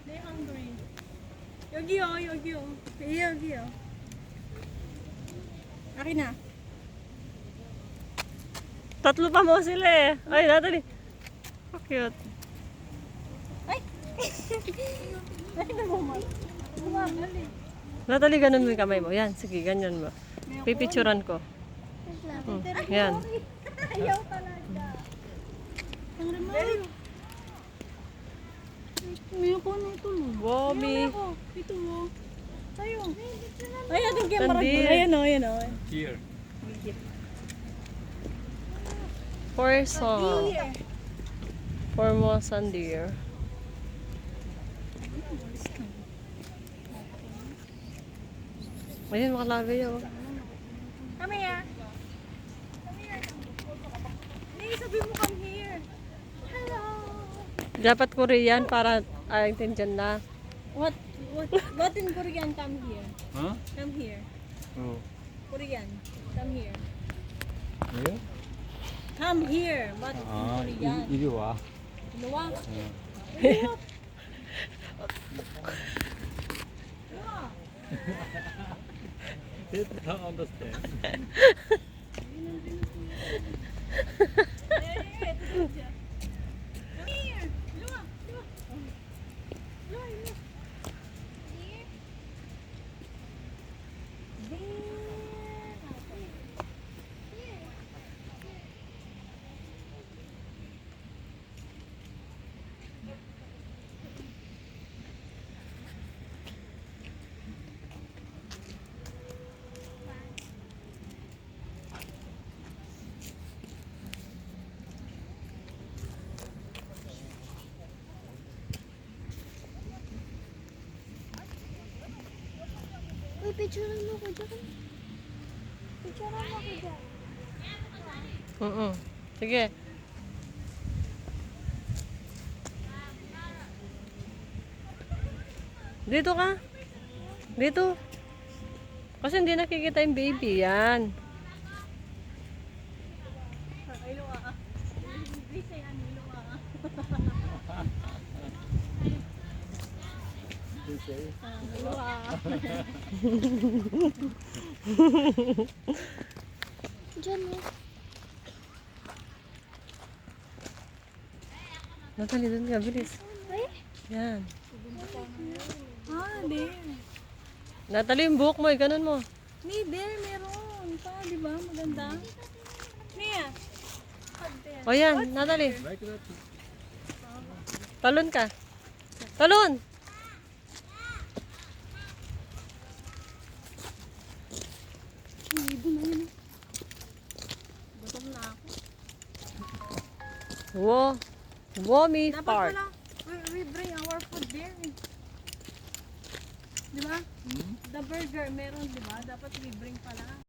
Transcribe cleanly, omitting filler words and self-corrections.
They hungry. 여기요, 여기요. 여기요. Akin na. Tatlo pa mo sila eh. Ay, Natalie. So cute. Ay! Ay, nagumal. Gumagali. Natalie, ganun mo yung kamay mo. Yan, sige, ganyan mo. Pipicturan ko. Yan. Ayaw talaga. Ang remote. May ako na ito. Bobby. Ito mo. Tayo. Ay, ating camera. Tandir. Ayan o, ayan o. Here. Porso. Formosan deer. Ayun, makalagay yun. Come here. Come here. Hey, sabi mo come here. Hello. Dapat Korean para intindihan na. What in Korean? Come here. Huh? Come here. Oh. Korean. Come here. Where? Come here. What in 아, Korean? 이리 와. Ano wa? They don't understand. Come here. Lua. Lua. Lua. Here. Uy, picturean mo ko dyan. Picturean mo ko dyan. Sige. Dito ka. Dito. Kasi hindi nakikita yung baby. Yan. Ilo ah. Please say ano, ilo ah. They say, Ilo ah. Diyan mo. Natalie, dun ka. Bilis. Ay? Yan. Ah, there. Natalie, yung buhok mo. Ganun mo. Ni, there, meron. Pa, di ba? Maganda. Nia. O yan, Natalie. like that. Talon ka. Talon! Ibo na yun. Gutom na ako. Wow. Wommy Dapat Park. pala, we bring our food there. Di ba? The burger, meron, di ba? Dapat we bring pala.